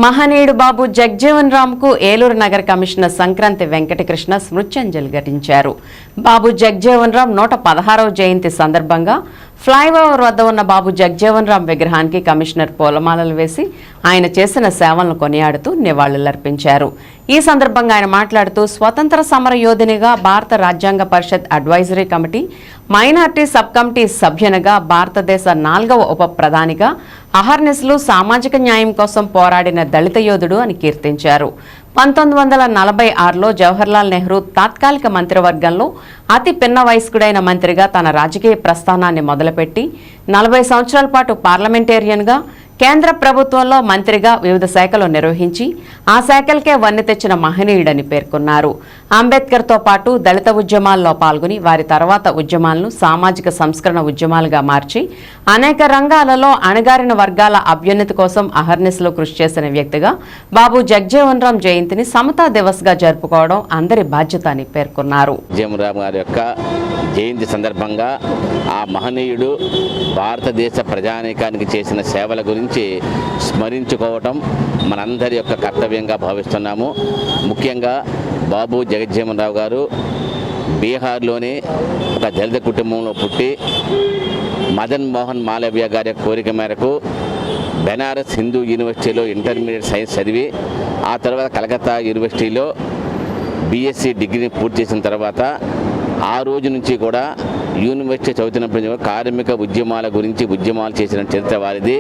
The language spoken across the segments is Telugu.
మహనీయుడు బాబు జగ్జీవన్ రామ్ కు ఏలూరు నగర కమిషనర్ సంక్రాంతి వెంకటకృష్ణ స్మృత్యంజలి ఘటించారు. బాబు జగ్జీవన్ రామ్ 116వ జయంతి సందర్భంగా ఫ్లైఓవర్ వద్ద ఉన్న బాబు జగ్జీవన్ రామ్ విగ్రహానికి కమిషనర్ పూలమాలలు వేసి ఆయన చేసిన సేవలను కొనియాడుతూ నివాళులర్పించారు. ఈ సందర్భంగా ఆయన మాట్లాడుతూ స్వతంత్ర సమర యోధునిగా భారత రాజ్యాంగ పరిషత్ advisory committee minority sub committee సభ్యునిగా భారతదేశ 4వ ఉప ప్రధానిగా అహర్నిశలు సామాజిక న్యాయం కోసం పోరాడిన దళిత యోధుడు అని కీర్తించారు. 1946లో జవహర్లాల్ నెహ్రూ తాత్కాలిక మంత్రివర్గంలో అతి పిన్న వయస్కుడైన మంత్రిగా తన రాజకీయ ప్రస్థానాన్ని మొదలుపెట్టి 40 సంవత్సరాల పాటు పార్లమెంటేరియన్గా కేంద్ర ప్రభుత్వంలో మంత్రిగా వివిధ శాఖలు నిర్వహించి ఆ శాఖలకే వన్నె తెచ్చిన మహనీయుడని పేర్కొన్నారు. అంబేద్కర్తో పాటు దళిత ఉద్యమాల్లో పాల్గొని వారి తర్వాత ఉద్యమాలను సామాజిక సంస్కరణ ఉద్యమాలుగా మార్చి అనేక రంగాలలో అణగారిన వర్గాల అభ్యున్నతి కోసం అహర్నిశలు కృషి చేసిన వ్యక్తిగా బాబు జగ్జీవన్ రామ్ జయంతిని సమతా దివస్గా జరుపుకోవడం అందరి బాధ్యత అని పేర్కొన్నారు. జయంతి సందర్భంగా ఆ మహనీయుడు భారతదేశ ప్రజానీకానికి చేసిన సేవల గురించి స్మరించుకోవటం మనందరి యొక్క కర్తవ్యంగా భావిస్తున్నాము. ముఖ్యంగా బాబు జగజ్జీవన్ రావు గారు బీహార్లోని ఒక దళిత కుటుంబంలో పుట్టి మదన్ మోహన్ మాలవ్య గారి కోరిక మేరకు బెనారస్ హిందూ యూనివర్సిటీలో ఇంటర్మీడియట్ సైన్స్ చదివి ఆ తర్వాత కలకత్తా యూనివర్సిటీలో బీఎస్సీ డిగ్రీని పూర్తి చేసిన తర్వాత ఆ రోజు నుంచి కూడా యూనివర్సిటీ చదువుతున్నప్పుడు కార్మిక ఉద్యమాల గురించి ఉద్యమాలు చేసిన చరిత్ర వారిది.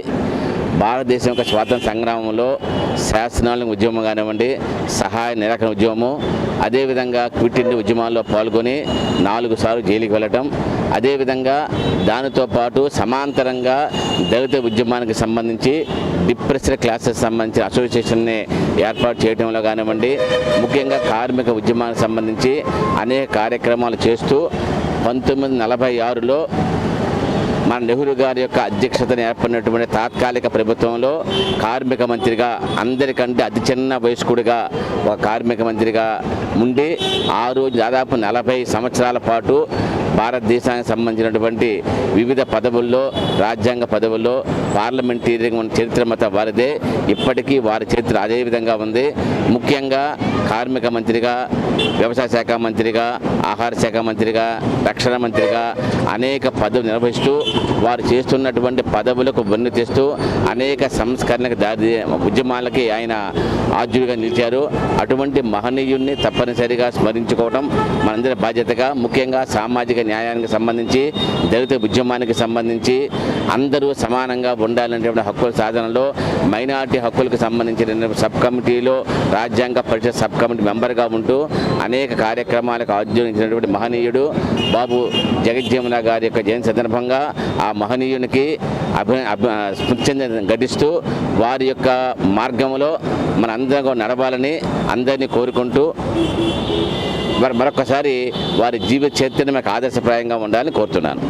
భారతదేశం యొక్క స్వాతంత్ర సంగ్రామంలో శాసనాల ఉద్యమం కానివ్వండి, సహాయ నిరాకరణ ఉద్యమము, అదేవిధంగా క్విట్ ఇండియా ఉద్యమాల్లో పాల్గొని 4 సార్లు జైలుకి వెళ్ళటం, అదేవిధంగా దానితో పాటు సమాంతరంగా దళిత ఉద్యమానికి సంబంధించి డిప్రెస్డ్ క్లాసెస్ సంబంధించిన అసోసియేషన్ని ఏర్పాటు చేయడంలో కానివ్వండి, ముఖ్యంగా కార్మిక ఉద్యమానికి సంబంధించి అనేక కార్యక్రమాలు చేస్తూ 1946లో మన నెహ్రూ గారి యొక్క అధ్యక్షతను ఏర్పడినటువంటి తాత్కాలిక ప్రభుత్వంలో కార్మిక మంత్రిగా అందరికంటే అతి చిన్న వయస్కుడిగా ఒక కార్మిక మంత్రిగా ఉండి ఆ రోజు దాదాపు 40 సంవత్సరాల పాటు భారతదేశానికి సంబంధించినటువంటి వివిధ పదవుల్లో, రాజ్యాంగ పదవుల్లో పార్లమెంటేరియన్ చరిత్ర మత వారిదే. ఇప్పటికీ వారి చరిత్ర అదే విధంగా ఉంది. ముఖ్యంగా కార్మిక మంత్రిగా, వ్యవసాయ శాఖ మంత్రిగా, ఆహార శాఖ మంత్రిగా, రక్షణ మంత్రిగా అనేక పదవులు నిర్వహిస్తూ వారు చేస్తున్నటువంటి పదవులకు వన్నె తెస్తూ అనేక సంస్కరణలకు దారి ఉద్యమాలకి ఆయన ఆద్యుడిగా నిలిచారు. అటువంటి మహనీయుడిని తప్పనిసరిగా స్మరించుకోవడం మనందరి బాధ్యతగా, ముఖ్యంగా సామాజిక న్యాయానికి సంబంధించి, దళిత ఉద్యమానికి సంబంధించి అందరూ సమానంగా ఉండాలనేటువంటి హక్కుల సాధనలో మైనార్టీ హక్కులకు సంబంధించిన సబ్ కమిటీలో రాజ్యాంగ పరిషత్ సబ్ కమిటీ మెంబర్గా ఉంటూ అనేక కార్యక్రమాలకు ఆధ్వర్యించినటువంటి మహనీయుడు బాబు జగజ్జీవన్ రామ్ గారి యొక్క జయంతి సందర్భంగా ఆ మహనీయునికి స్మృత్యంజలి ఘటిస్తూ వారి యొక్క మార్గంలో మన అందరం నడవాలని అందరినీ కోరుకుంటూ మరొకసారి వారి జీవిత చరిత్రను మాకు ఆదర్శప్రాయంగా ఉండాలని కోరుతున్నాను.